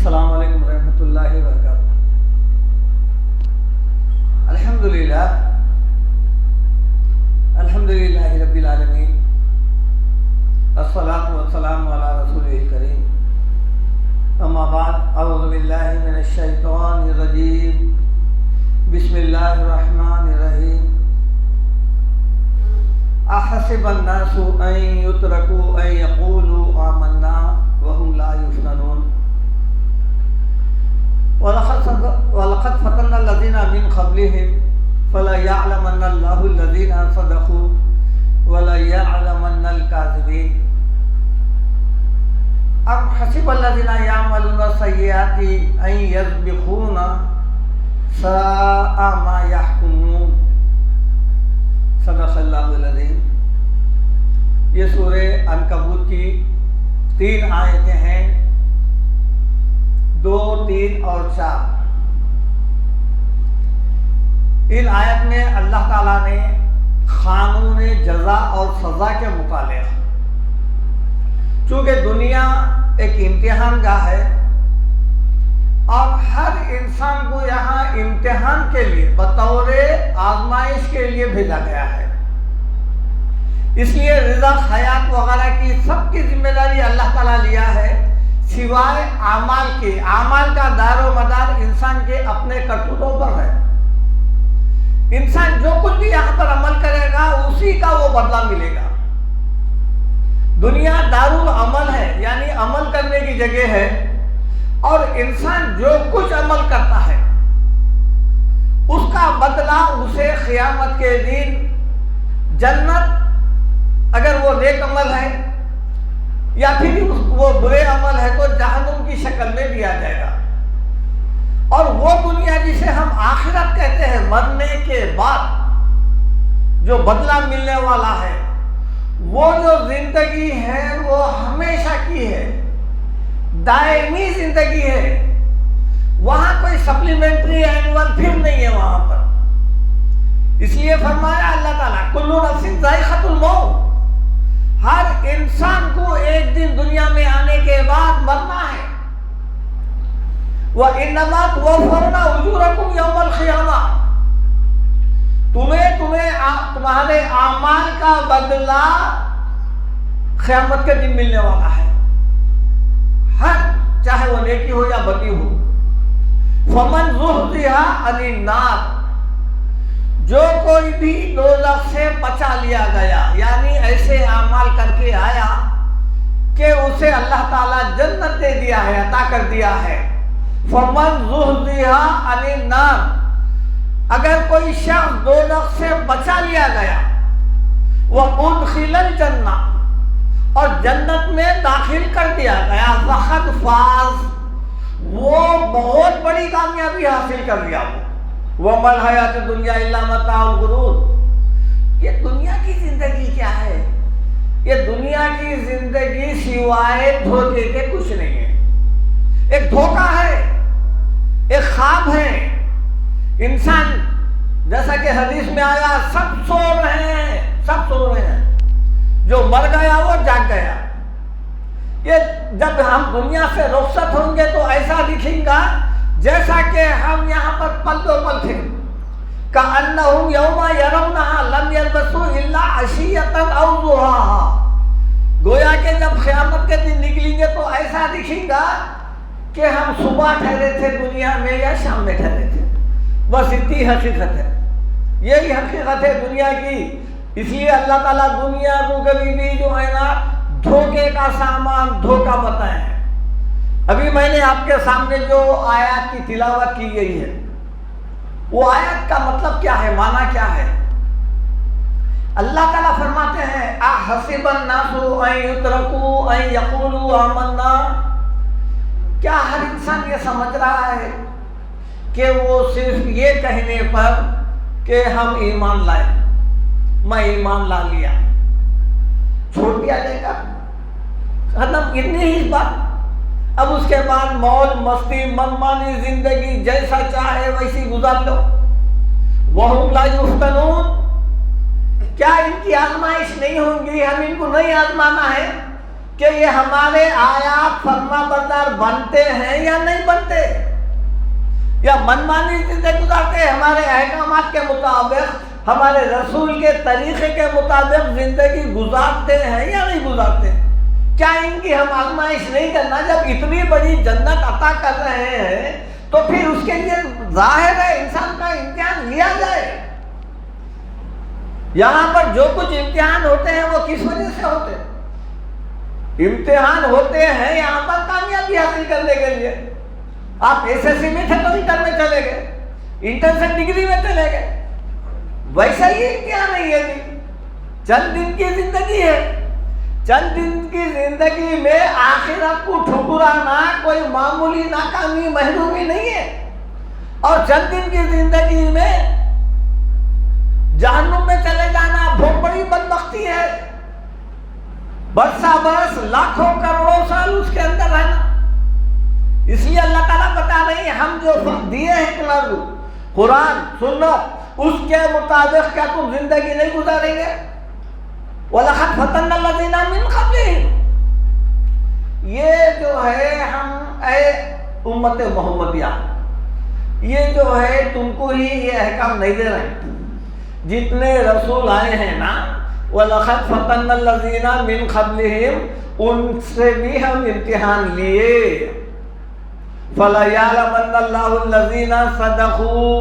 السلام علیکم ورحمۃ اللہ وبرکاتہ۔ الحمدللہ رب العالمین، الصلاۃ والسلام علی رسولہ الکریم، اما بعد، اعوذ باللہ من الشیطان الرجیم، بسم اللہ الرحمن الرحیم۔ احسب الناس ان یترکوا ان یقولوا آمنا وهم لا یفتنون، وَلَقَدْ فَتَنَّا الَّذِينَ مِنْ قَبْلِهِمْ فَلَيَعْلَمَنَّ اللَّهُ الَّذِينَ صَدَقُوا وَلَيَعْلَمَنَّ الْكَاذِبِينَ۔ أَمْ حَسِبَ الَّذِينَ يَعْمَلُونَ السَّيِّئَاتِ أَن يَسْبِقُونَا سَاءَ مَا يَحْكُمُونَ۔ صدق اللہ العظیم۔ یہ سورہ عنکبوت کی 3 آیتیں ہیں، 2، 3 اور 4۔ ان آیت میں اللہ تعالیٰ نے قانون جزا اور سزا کے متعلق، چونکہ دنیا ایک امتحان گاہ ہے اور ہر انسان کو یہاں امتحان کے لیے بطور آزمائش کے لیے بھیجا گیا ہے، اس لیے رزق، حیات وغیرہ کی سب کی ذمہ داری اللہ تعالیٰ لیا ہے، سوائے اعمال کے۔ اعمال کا دار و مدار انسان کے اپنے کرتوتوں پر ہے۔ انسان جو کچھ بھی یہاں پر عمل کرے گا اسی کا وہ بدلہ ملے گا۔ دنیا دارالعمل ہے، یعنی عمل کرنے کی جگہ ہے، اور انسان جو کچھ عمل کرتا ہے اس کا بدلہ اسے قیامت کے دن جنت، اگر وہ نیک عمل ہے، یا پھر وہ برے عمل ہے تو جہنم کی شکل میں دیا جائے گا۔ اور وہ دنیا جسے ہم آخرت کہتے ہیں، مرنے کے بعد جو بدلہ ملنے والا ہے، وہ جو زندگی ہے وہ ہمیشہ کی ہے، دائمی زندگی ہے، وہاں کوئی سپلیمنٹری اینول پھر نہیں ہے وہاں پر۔ اس لیے فرمایا اللہ تعالیٰ، کل نفس ذائقۃ الموت، ہر انسان کو ایک دن دنیا میں آنے کے بعد مرنا ہے۔ وَإِنَّمَا تُوَفَّوْنَ أُجُورَكُمْ يَوْمَ الْقِيَامَةِ، تمہارے اعمال کا بدلہ قیامت کے دن ملنے والا ہے، چاہے وہ نیکی ہو یا بدی ہو۔ فَمَنْ زُحْزِحَ عَنِ النَّارِ، جو کوئی بھی دوزخ سے بچا لیا گیا، یعنی ایسے اعمال کر کے آیا کہ اسے اللہ تعالیٰ جنت دے دیا ہے، عطا کر دیا ہے۔ فَمَنْ زُحْزِحَ عَنِ النَّارِ، اگر کوئی شخص دوزخ سے بچا لیا گیا، وَأُدْخِلَ الْجَنَّةَ، اور جنت میں داخل کر دیا گیا، فَقَدْ فَازَ، وہ بہت بڑی کامیابی حاصل کر لیا۔ وَمَا الْحَيَاةُ الدُّنْيَا إِلَّا مَتَاعُ الْغُرُورِ، یہ دنیا کی زندگی کیا ہے؟ یہ دنیا کی زندگی سوائے دھوکے کے کچھ نہیں ہے، ایک دھوکہ ہے، ایک خواب ہے۔ انسان، جیسا کہ حدیث میں آیا، سب سو رہے ہیں، جو مر گیا وہ جاگ گیا۔ یہ جب ہم دنیا سے رخصت ہوں گے تو ایسا دکھیں گا جیسا کہ ہم یہاں پر پل دو پل تھے۔ کأنہم یوم یرونہا لم یلبثوا الا عشیۃ او ضحاہا، گویا کہ جب قیامت کے دن نکلیں گے تو ایسا دکھیں گا کہ ہم صبح ٹھہرے تھے دنیا میں یا شام میں ٹھہرے تھے، بس اتنی حقیقت ہے، یہی حقیقت ہے دنیا کی۔ اس لیے اللہ تعالیٰ دنیا کو کبھی بھی جو ہے نا دھوکے کا سامان، دھوکہ بتائے ہیں۔ ابھی میں نے آپ کے سامنے جو آیات کی تلاوت کی گئی ہے، وہ آیت کا مطلب کیا ہے، معنی کیا ہے؟ اللہ تعالیٰ فرماتے ہیں، احسب الناس ان یترکوا ان یقولوا آمنا، کیا ہر انسان یہ سمجھ رہا ہے کہ وہ صرف یہ کہنے پر کہ ہم ایمان لائے، میں ایمان لا لیا، چھوڑ دیا جائے گا، ختم، اتنی ہی بات؟ اب اس کے بعد موج مستی، منمانی زندگی جیسا چاہے ویسی گزار لو۔ وَهُمْ لَا يُفْتَنُونَ، کیا ان کی آزمائش نہیں ہوں گی؟ ہم ان کو نہیں آزمانا ہے؟ کہ یہ ہمارے آیات فرما بردار بنتے ہیں یا نہیں بنتے، یا منمانی زندگی گزارتے ہیں، ہمارے احکامات کے مطابق، ہمارے رسول کے طریقے کے مطابق زندگی گزارتے ہیں یا نہیں گزارتے۔ کیا ان کی ہم آزمائش نہیں کرنا؟ جب اتنی بڑی جنت عطا کر رہے ہیں تو پھر اس کے لیے ظاہر ہے انسان کا امتحان لیا جائے۔ یہاں پر جو کچھ امتحان ہوتے ہیں وہ کس وجہ سے ہوتے ہیں؟ امتحان ہوتے ہیں یہاں پر کامیابی حاصل کرنے کے لیے۔ آپ ایس ایس سی میں تھے تو انٹر میں چلے گئے، انٹر سے ڈگری میں چلے گئے، ویسا ہی امتحان ہے یہ بھی۔ چند دن کی زندگی ہے، چند دن کی زندگی میں آخرت کو ٹھکرانا کوئی معمولی ناکامی محرومی نہیں ہے، اور چند دن کی زندگی میں جہنم میں چلے جانا بہت بڑی بدبختی ہے۔ برسا برس لاکھوں کروڑوں سال اس کے اندر رہنا۔ اس لیے اللہ تعالیٰ بتا رہے ہیں ہم جو دیے ہیں قرآن سنت، اس کے مطابق کیا تم زندگی نہیں گزاریں گے؟ وَلَقَدْ فَتَنَّا الَّذِينَ مِنْ قَبْلِهِمْ، یہ جو ہے ہم اے امت محمدیہ، یہ جو ہے تم کو ہی یہ احکام نہیں دے رہے ہیں۔ جتنے رسول آئے ہیں نا، وَلَقَدْ فَتَنَّا الَّذِينَ مِنْ قَبْلِهِمْ، ان سے بھی ہم امتحان لیے۔ فَلَيَعْلَمَنَّ اللَّهُ الَّذِينَ صَدَقُوا،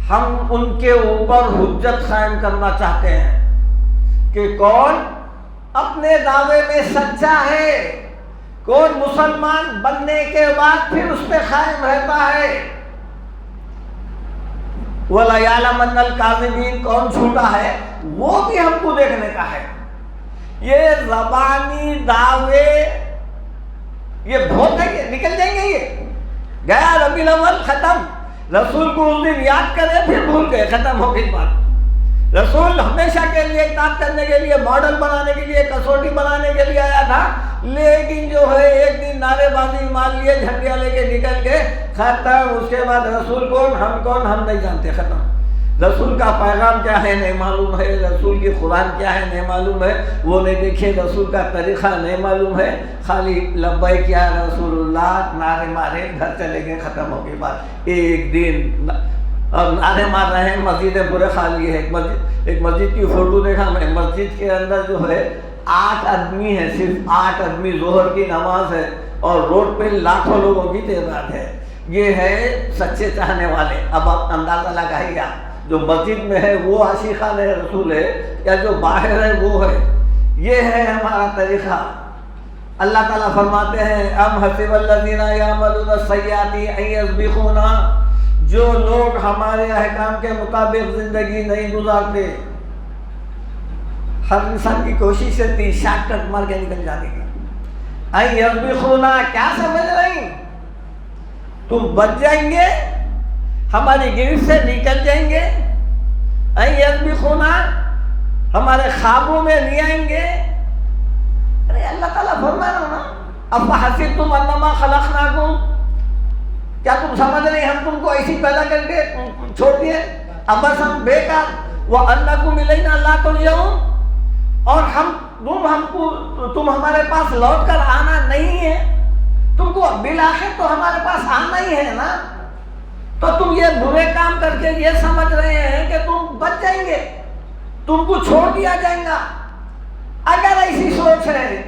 ہم ان کے اوپر حجت قائم کرنا چاہتے ہیں کہ کون اپنے دعوے میں سچا ہے، کون مسلمان بننے کے بعد پھر اس پہ قائم رہتا ہے۔ وَلَيَعْلَمَنَّ الْكَاذِبِينَ، کون جھوٹا ہے وہ بھی ہم کو دیکھنے کا ہے۔ یہ زبانی دعوے یہ بہت ہے، یہ نکل جائیں گے، یہ گیا ربیع الاول ختم، رسول کو اس دن یاد کرے پھر بھول گئے، ختم ہو گئی بات۔ رسول ہمیشہ کے لیے اطاعت کرنے کے لیے، ماڈل بنانے کے لیے، کسوٹی بنانے کے لیے آیا تھا، لیکن جو ہے ایک دن نعرے بازی مار لیے، جھنڈیاں لے کے نکل گئے، ختم۔ اس کے بعد رسول کون ہم نہیں جانتے، ختم۔ رسول کا پیغام کیا ہے نہیں معلوم ہے، رسول کی قرآن کیا ہے نہیں معلوم ہے، وہ نہیں دیکھے، رسول کا طریقہ نہیں معلوم ہے، خالی لبیک یا رسول اللہ نعرے مارے گھر چلے گئے، ختم ہو گئی بات۔ ایک دن اب نعرے مار رہے ہیں، مسجدیں پورے خالی ہے۔ ایک مسجد کی فوٹو دیکھا میں، مسجد کے اندر جو ہے 8 آدمی ہے، صرف 8 آدمی، ظہر کی نماز ہے، اور روڈ پہ لاکھوں لوگوں کی تعداد ہے۔ یہ ہے سچے چاہنے والے۔ اب آپ اندازہ لگائیے، جو مسجد میں ہے وہ عاشقان رسول ہے یا جو باہر ہے وہ ہے؟ یہ ہے ہمارا طریقہ۔ اللہ تعالیٰ فرماتے ہیں ام حسب الذین یعملون السیئات ان یسبقونا، جو لوگ ہمارے احکام کے مطابق زندگی نہیں گزارتے، ہر انسان کی کوشش رہتی شارٹ کٹ مار کے نکل جانے کی۔ ان یسبقونا کیا سمجھ رہی؟ تم بچ جائیں گے، ہماری گرفت سے نکل جائیں گے، ان یسبقونا ہمارے خوابوں میں نہیں آئیں گے۔ ارے اللہ تعالیٰ فرما رہا نا، افحسبتم انما خلقناکم، کیا تم سمجھ رہے ہم تم کو ایسی پیدا کر کے چھوڑ دیے عبثاً بیکار، وانکم الینا لا ترجعون، اور تم ہمارے پاس لوٹ کر آنا نہیں ہے، تم کو بالآخر تو ہمارے پاس آنا ہی ہے نا، تو تم یہ برے کام کر کے یہ سمجھ رہے ہیں کہ تم بچ جائیں گے، تم کو چھوڑ دیا جائے گا۔ اگر ایسی سوچ ہے،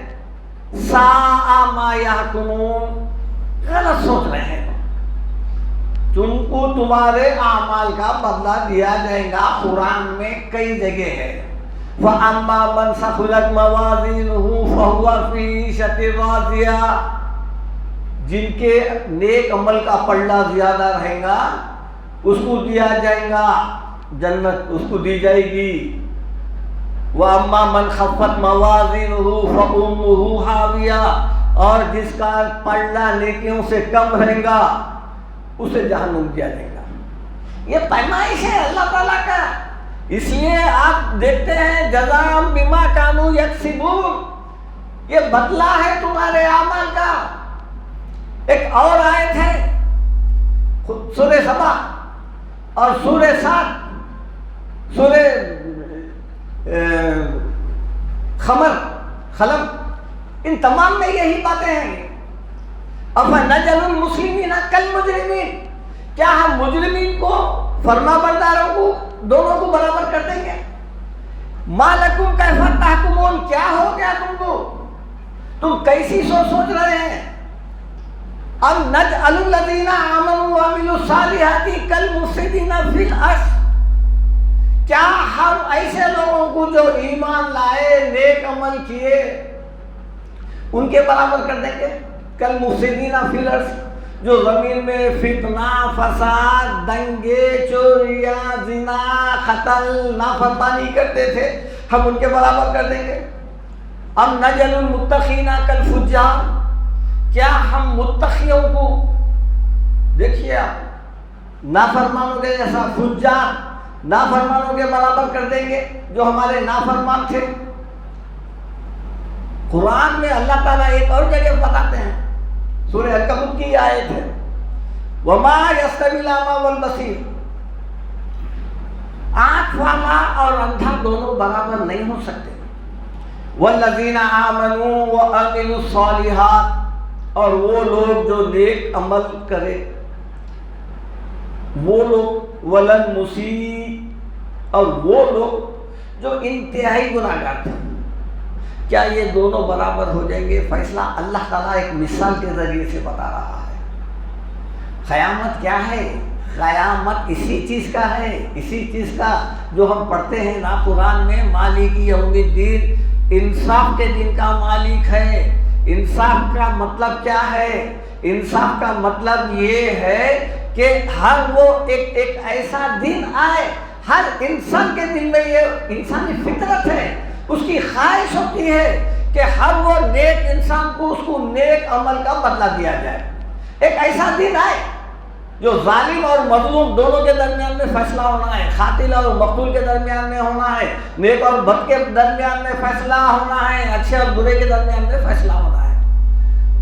ساء ما یحکمون، غلط سوچ رہے ہیں، تم کو تمہارے اعمال کا بدلہ دیا جائے گا۔ قرآن میں کئی جگہ ہے، فَأَمَّا مَنْ ثَقُلَتْ مَوَازِينُهُ فَهُوَ فِي عِيشَةٍ رَاضِيَةٍ، جن کے نیک عمل کا پلڑا زیادہ رہے گا اس کو دیا جائے گا جنت، اس کو دی جائے گی۔ وَأَمَّا مَنْ خَفَّتْ مَوَازِينُهُ فَأُمُّهُ هَاوِيَةٌ، اور جس کا پلڑا نیکیوں سے کم رہے گا اسے جہنم دیا جائے گا۔ یہ پیمائش ہے اللہ تعالیٰ کا۔ اس لیے آپ دیکھتے ہیں جزاء بما كانوا یکسبون، یہ بدلہ ہے تمہارے اعمال کا۔ ایک اور آیت ہے سورہ سبا اور سورہ سات، سورہ خلم، ان تمام میں یہی باتیں ہیں. افنجعل المسلمین کالمجرمین، کیا ہم مجرمین کو فرما برداروں کو دونوں کو برابر کر دیں گے؟ ما لکم کیف تحکمون، کیا ہو گیا تم کو، تم کیسی سوچ رہے ہیں؟ ام نجعل الذین آمنوا وعملوا الصالحات کالمفسدین فی الارض، کیا ہم ایسے لوگوں کو جو ایمان لائے نیک عمل کیے ان کے برابر کر دیں گے؟ کالمفسدین فی الارض، جو زمین میں فتنہ فساد دنگے چوریاں زنا قتل نافرمانی کرتے تھے، ہم ان کے برابر کر دیں گے؟ ام نجعل المتقین کالفجار، کیا ہم متقیوں کو، دیکھیے آپ، نافرمانوں کے جیسا فجار نافرمانوں کے برابر کر دیں گے جو ہمارے نافرمان تھے؟ قرآن میں اللہ تعالیٰ ایک اور جگہ بتاتے ہیں، سورہ العنکبوت کی آیت ہے، وما یستوی الاعمی والبصیر، آنکھ والا اور اندھا دونوں برابر نہیں ہو سکتے. والذین آمنوا وعملوا الصالحات، اور وہ لوگ جو نیک عمل کرے، وہ لوگ ولن مسیء، اور وہ لوگ جو انتہائی گناہگار تھے، کیا یہ دونوں برابر ہو جائیں گے؟ فیصلہ اللہ تعالیٰ ایک مثال کے ذریعے سے بتا رہا ہے. قیامت کیا ہے؟ قیامت اسی چیز کا ہے، اسی چیز کا جو ہم پڑھتے ہیں نا قرآن میں، مالک یوم الدین، انصاف کے دن کا مالک ہے. انصاف کا مطلب کیا ہے؟ انصاف کا مطلب یہ ہے کہ ہر وہ ایک ایسا دن آئے، ہر انسان کے دل میں، یہ انسانی فطرت ہے، اس کی خواہش ہوتی ہے کہ ہر وہ نیک انسان کو اس کو نیک عمل کا بدلہ دیا جائے. ایک ایسا دن آئے جو ظالم اور مظلوم دونوں کے درمیان میں فیصلہ ہونا ہے، قاتل اور مقتول کے درمیان میں ہونا ہے، نیک اور بد کے درمیان میں فیصلہ ہونا ہے، اچھے اور برے کے درمیان میں فیصلہ ہونا ہے.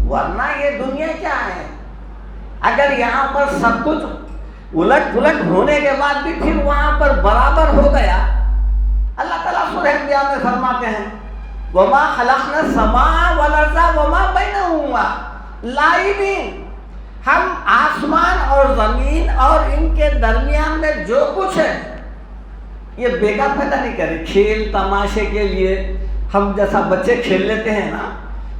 ورنہ یہ دنیا کیا ہے؟ اگر یہاں پر سب کچھ الٹ پلٹ ہونے کے بعد بھی پھر وہاں پر برابر ہو گیا، اللہ تعالیٰ سورہ انبیاء میں فرماتے ہیں وَمَا خَلَقْنَا السَّمَاءَ وَالْأَرْضَ وَمَا بَيْنَهُمَا لَاعِبِينَ، ہم آسمان اور زمین اور ان کے درمیان میں جو کچھ ہے یہ بیکار پیدا نہیں کرے، کھیل تماشے کے لیے. ہم جیسا بچے کھیل لیتے ہیں نا،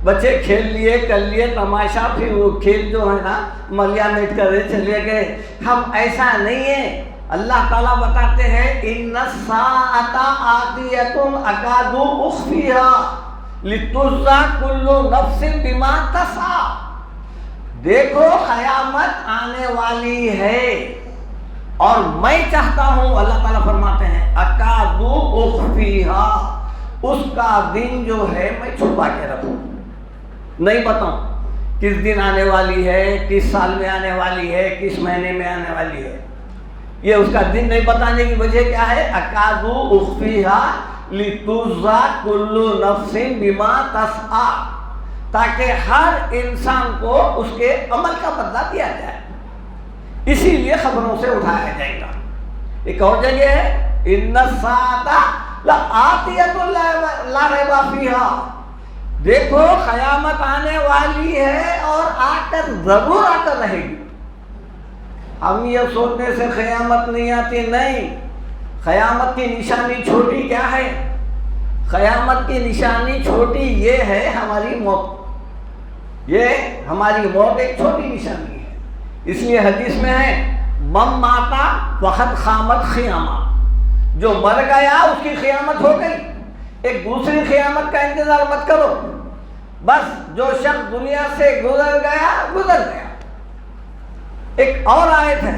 بچے کھیل لیے کر لیے تماشا، پھر وہ کھیل جو ہے نا ملیا میٹ کرے چلے گئے. ہم ایسا نہیں ہے. اللہ تعالیٰ بتاتے ہیں ان الساعۃ آتیۃ اکاد اخفیھا لتجزی کل نفس بما تسعی، دیکھو قیامت آنے والی ہے اور میں چاہتا ہوں، اللہ تعالیٰ فرماتے ہیں اکاد اخفیھا، اس کا دن جو ہے میں چھپا کے رکھوں، نہیں بتاؤں کس دن آنے والی ہے، کس سال میں آنے والی ہے، کس مہینے میں آنے والی ہے. یہ اس کا دن نہیں بتانے کی وجہ کیا ہے؟ اکاد اخفیھا لتجزی کل نفس بما تسعی، تاکہ ہر انسان کو اس کے عمل کا بدلہ دیا جائے. اسی لیے خبروں سے اٹھایا جائے گا. ایک اور جگہ ہے ان الساعۃ لآتیۃ لا ریب فیھا، دیکھو قیامت آنے والی ہے اور آ کر ضرور آ کر رہے گی. ہم یہ سوچنے سے قیامت نہیں آتی، نہیں. قیامت کی نشانی چھوٹی کیا ہے؟ قیامت کی نشانی چھوٹی یہ ہے ہماری موت. یہ ہماری موت ایک چھوٹی نشانی ہے. اس لیے حدیث میں ہے من ماتا فقد قامت قیامہ، جو مر گیا اس کی قیامت ہو گئی. ایک دوسری قیامت کا انتظار مت کرو، بس جو شخص دنیا سے گزر گیا گزر گیا. ایک اور آیت ہے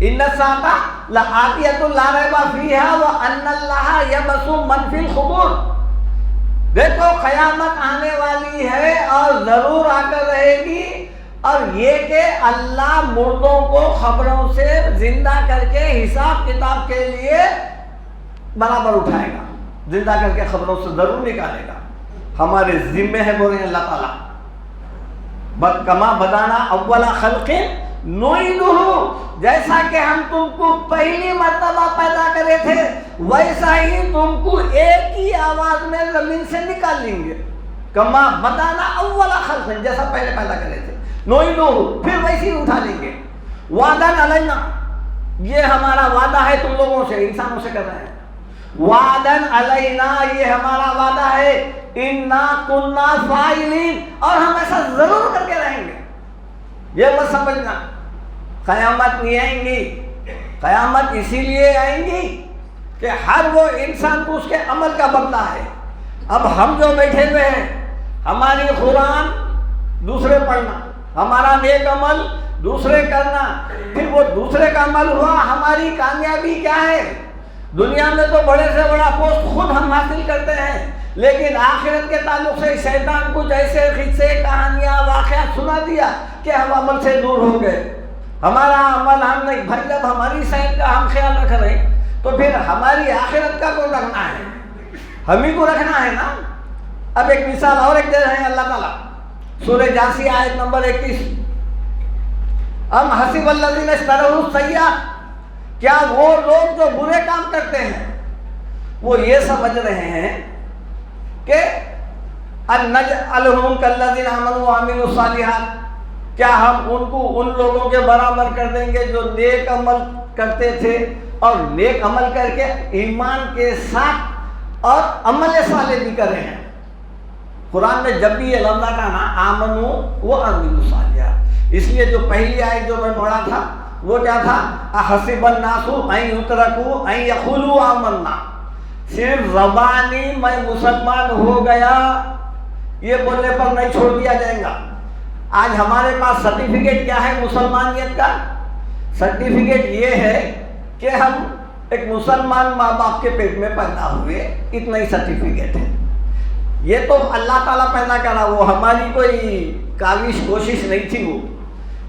ان الساعۃ لآتیۃ لا ریب فیھا وان اللہ یبعث من فی القبور، دیکھو قیامت آنے والی ہے اور ضرور آ کر رہے گی، اور یہ کہ اللہ مردوں کو خبروں سے زندہ کر کے حساب کتاب کے لیے برابر اٹھائے گا، زندہ کر کے خبروں سے ضرور نکالے گا. ہمارے ذمے ہے، بولیں اللہ تعالیٰ کما بدانا اول خلق نعیدہ، جیسا کہ ہم تم کو پہلی مرتبہ پیدا کرے تھے ویسا ہی تم کو ایک ہی آواز میں زمین سے نکال لیں گے. کما بدانا اول خلق، جیسا پہلے پیدا کرے تھے، نعیدہ پھر ویسے ہی اٹھا لیں گے، وعدن علینا یہ ہمارا وعدہ ہے تم لوگوں سے، انسانوں سے کر رہے ہیں، وعدن علینا یہ ہمارا وعدہ ہے، انا کنا فاعلین اور ہم ایسا ضرور کر کے رہیں گے۔ یہ مت سمجھنا قیامت نہیں آئیں گی، قیامت اسی لیے آئیں گی کہ ہر وہ انسان کو اس کے عمل کا بدلہ ہے۔ اب ہم جو بیٹھے ہوئے ہیں، ہماری قرآن دوسرے پڑھنا، ہمارا نیک عمل دوسرے کرنا، پھر وہ دوسرے کا عمل ہوا، ہماری کامیابی کیا ہے؟ دنیا میں تو بڑے سے بڑا پوسٹ خود ہم حاصل کرتے ہیں، لیکن آخرت کے تعلق سے شیطان کچھ ایسے قصے کہانیاں واقعات سنا دیا کہ ہم عمل سے دور ہو گئے، ہمارا عمل ہم نہیں۔ بھائی جب ہماری صحت کا ہم خیال رکھ رہے ہیں تو پھر ہماری آخرت کا کون رکھنا ہے؟ ہم ہی کو رکھنا ہے نا۔ اب ایک مثال اور ایک دے رہے ہیں اللہ تعالیٰ، سورہ جاثیہ آیت نمبر 21، ام حسب الذین اشتروا السیئات، کیا وہ لوگ جو برے کام کرتے ہیں وہ یہ سمجھ رہے ہیں کہ ان نجعلہم کالذین آمنوا وعملوا الصالحات، کیا ہم ان کو ان لوگوں کے برابر کر دیں گے جو نیک عمل کرتے تھے اور نیک عمل کر کے ایمان کے ساتھ اور عمل صالح بھی کر رہے ہیں۔ قرآن میں جب بھی یہ لفظ آتا نا آمنوا وعملوا الصالحات، اس لیے جو پہلی آیت جو میں پڑھا تھا وہ کیا تھا؟ احسب الناس ان یترکوا ان یقولوا آمنا، صرف زبانی میں مسلمان ہو گیا یہ بولنے پر نہیں چھوڑ دیا جائے گا۔ آج ہمارے پاس سرٹیفکیٹ کیا ہے مسلمانیت کا؟ سرٹیفکیٹ یہ ہے کہ ہم ایک مسلمان ماں باپ کے پیٹ میں پیدا ہوئے، اتنا ہی سرٹیفکیٹ ہے۔ یہ تو اللہ تعالیٰ پیدا کرا، وہ ہماری کوئی کاوش کوشش نہیں تھی، وہ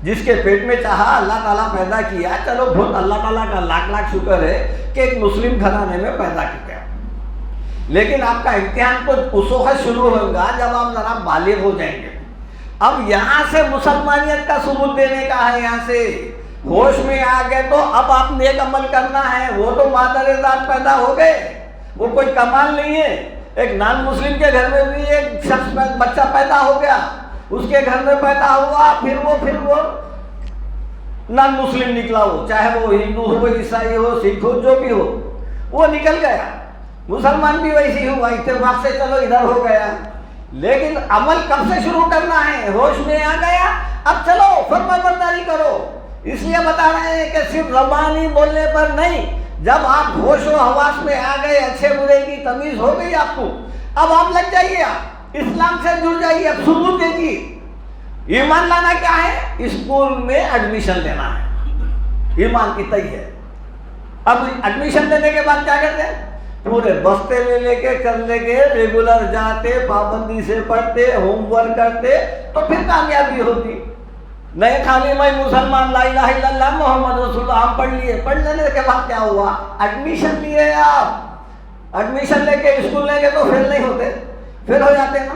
جس کے پیٹ میں چاہا اللہ تعالیٰ پیدا کیا۔ چلو بہت اللہ تعالیٰ کا لاکھ لاکھ شکر ہے کہ ایک مسلم گھرانے میں پیدا کیا، لیکن آپ کا امتحان تو اس وقت شروع ہوگا جب آپ ذرا بالغ ہو جائیں گے۔ اب یہاں سے مسلمانیت کا ثبوت دینے کا ہے، یہاں سے ہوش میں آ گئے تو اب آپ نیک عمل کرنا ہے۔ وہ تو مادر ذات پیدا ہو گئے، وہ کوئی کمال نہیں ہے۔ ایک نان مسلم کے گھر میں بھی ایک شخص بچہ پیدا ہو گیا، اس کے گھر میں پیدا ہوا، پھر وہ نان مسلم نکلا، ہو چاہے وہ ہندو ہو، عیسائی ہو، سکھ ہو، جو بھی ہو، وہ نکل گیا۔ مسلمان بھی ویسے ہی ہوا، اتفاق سے چلو ادھر ہو گیا، لیکن عمل کب سے شروع کرنا ہے؟ ہوش میں آ گیا، اب چلو فرمان برداری کرو۔ اس لیے بتا رہے ہیں کہ صرف زبانی بولنے پر نہیں، جب آپ ہوش و حواس میں آ گئے، اچھے برے کی تمیز ہو گئی آپ کو، اب آپ لگ جائیے، آپ اسلام سے جڑ جائیے، اب ثبوت دیجیے۔ ایمان لانا کیا ہے؟ اسکول میں ایڈمیشن لینا ہے، ایمان کی تئی ہے۔ اب ایڈمیشن لینے کے بعد کیا کرتے ہیں؟ پورے بستے لے کے کر لے کے ریگولر جاتے، پابندی سے پڑھتے، ہوم ورک کرتے تو پھر کامیابی ہوتی۔ نہیں خالی میں مسلمان لا الہ الا اللہ محمد رسول اللہ ہم پڑھ لیے، پڑھ لینے کے بعد کیا ہوا؟ ایڈمیشن لیے آپ، ایڈمیشن لے کے اسکول لیں گے تو فیل نہیں ہوتے، فیل ہو جاتے نا۔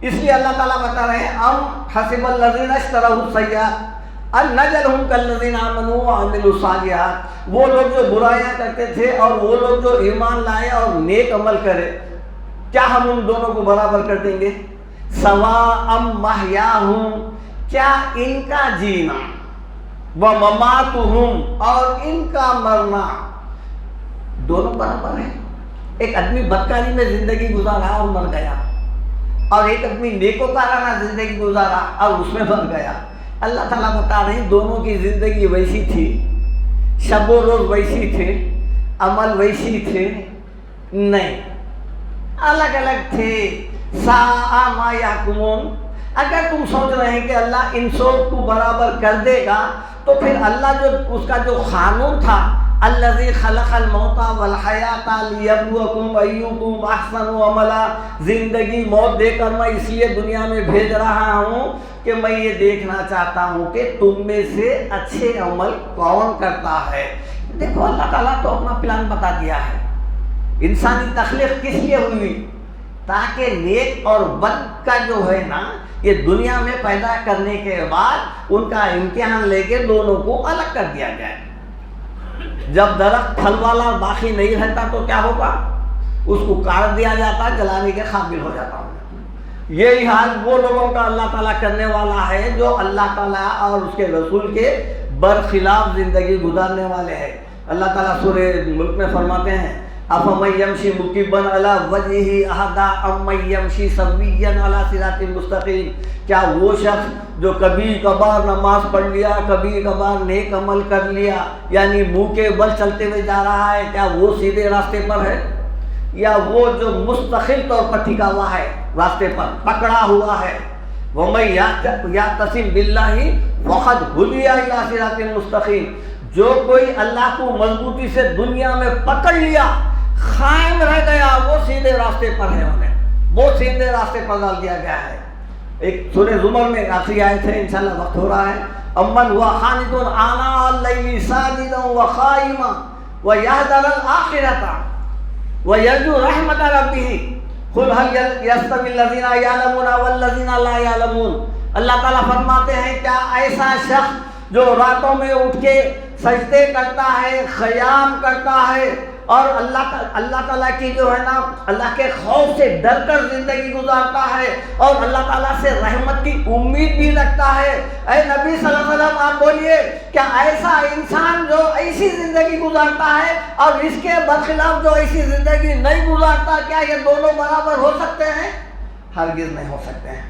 اس لیے اللہ تعالیٰ بتا رہے ہیں ام حسب الذین اشتروا السیئات ان نجعلہم کالذین آمنوا وعملوا الصالحات، وہ لوگ جو برائیاں کرتے تھے اور وہ لوگ جو ایمان لائے اور نیک عمل کرے، کیا ہم ان دونوں کو برابر کر دیں گے؟ سواء محیاہم، کیا ان کا جینا، ومماتہم اور ان کا مرنا دونوں برابر ہیں؟ ایک آدمی بدکاری میں زندگی گزارا اور مر گیا، اور ایک آدمی نیکوکارانہ زندگی گزارا اور اس میں مر گیا۔ اللہ تعالیٰ بتا رہے ہیں دونوں کی زندگی ویسی تھی، شب و روز ویسی تھے، عمل ویسی تھے نہیں، الگ الگ تھے۔ ساء ما یحکمون، اگر تم سوچ رہے ہیں کہ اللہ ان سب کو برابر کر دے گا تو پھر اللہ جو اس کا جو قانون تھا، الذی خلق الموت والحیات لیبلوکم ایکم احسن عملا، زندگی موت دے کر میں اس لیے دنیا میں بھیج رہا ہوں کہ میں یہ دیکھنا چاہتا ہوں کہ تم میں سے اچھے عمل کون کرتا ہے۔ دیکھو اللہ تعالیٰ تو اپنا پلان بتا دیا ہے۔ انسانی تخلیق کس لیے ہوئی؟ تاکہ نیک اور بد کا جو ہے نا یہ دنیا میں پیدا کرنے کے بعد ان کا امتحان لے کے دونوں کو الگ کر دیا جائے۔ جب درخت پھل والا باقی نہیں رہتا تو کیا ہوگا؟ اس کو کاٹ دیا جاتا، جلانے کے قابل ہو جاتا ہوں، یہی حال وہ لوگوں کا اللہ تعالیٰ کرنے والا ہے جو اللہ تعالیٰ اور اس کے رسول کے برخلاف زندگی گزارنے والے ہیں۔ اللہ تعالیٰ سورہ ملک میں فرماتے ہیں أَفَمَن يَمْشِي مُكِبًّا عَلَى وَجْهِهِ أَهْدَىٰ أَمَّن يَمْشِي سَوِيًّا عَلَى صِرَاطٍ مُسْتَقِيمٍ، کیا وہ شخص جو کبھی کبھار نماز پڑھ لیا، کبھی کبھار نیک عمل کر لیا، یعنی منہ کے بل چلتے ہوئے جا رہا ہے، کیا وہ سیدھے راستے پر ہے؟ یا وہ جو مستقل طور پر ٹھکا ہوا ہے، راستے پر پکڑا ہوا ہے؟ وَمَن يَعْتَصِم بِاللَّهِ فَقَدْ هُدِيَ إِلَىٰ صِرَاطٍ مُسْتَقِيمٍ، جو کوئی اللہ کو مضبوطی سے دنیا میں پکڑ لیا، قائم رہ گیا، وہ سیدھے راستے پر ہے، وہ سیدھے راستے پر ڈال دیا گیا ہے۔ ایک سورہ زمر میں آخری آیت ہے، انشاءاللہ وقت ہو رہا ہے، امن ہوا قانت آناء اللیل ساجدا وقائما ویحذر الآخرۃ ویرجو رحمت ربہ قل هل یستوی الذین یعلمون والذین لا یعلمون۔ اللہ تعالیٰ فرماتے ہیں کیا ایسا شخص جو راتوں میں اٹھ کے سجدے کرتا ہے، قیام کرتا ہے اور اللہ تعالیٰ کی جو ہے نا اللہ کے خوف سے ڈر کر زندگی گزارتا ہے اور اللہ تعالیٰ سے رحمت کی امید بھی رکھتا ہے، اے نبی صلی اللہ علیہ وسلم آپ بولیے کیا ایسا انسان جو ایسی زندگی گزارتا ہے اور اس کے برخلاف جو ایسی زندگی نہیں گزارتا، کیا یہ دونوں برابر ہو سکتے ہیں؟ ہرگز نہیں ہو سکتے ہیں۔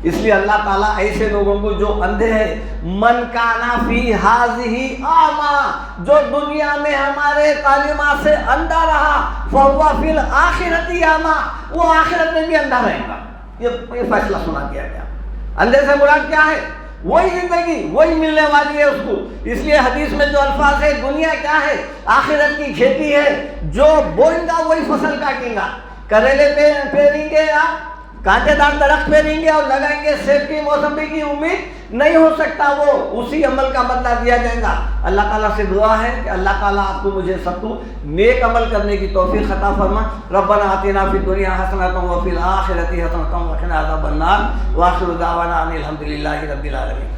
اس لیے اللہ تعالیٰ ایسے لوگوں کو جو اندھے ہیں، من کانا فی ہذہ اعمی، جو دنیا میں ہمارے کلمات سے اندھا رہا، فہو فی الآخرۃ اعمی، وہ آخرت میں بھی اندھا رہے گا۔ یہ فیصلہ سنا دیا گیا۔ اندھے سے مراد کیا ہے؟ وہی زندگی، وہی ملنے والی ہے اس کو۔ اس لیے حدیث میں جو الفاظ ہے، دنیا کیا ہے؟ آخرت کی کھیتی ہے، جو بوئیں گا وہی فصل کاٹیں گا۔ کریلے پیریں گے یا کانٹے دار درخت پھیریں گے اور لگائیں گے، سیب کی موسمی کی امید نہیں ہو سکتا، وہ اسی عمل کا بدلہ دیا جائے گا۔ اللہ تعالیٰ سے دعا ہے کہ اللہ تعالیٰ آپ کو مجھے سب کو نیک عمل کرنے کی توفیق عطا فرما۔ ربنا آتنا فی الدنیا حسنۃ وفی الآخرۃ حسنۃ وقنا عذاب النار، وآخر دعوانا ان الحمد للہ رب العالمین۔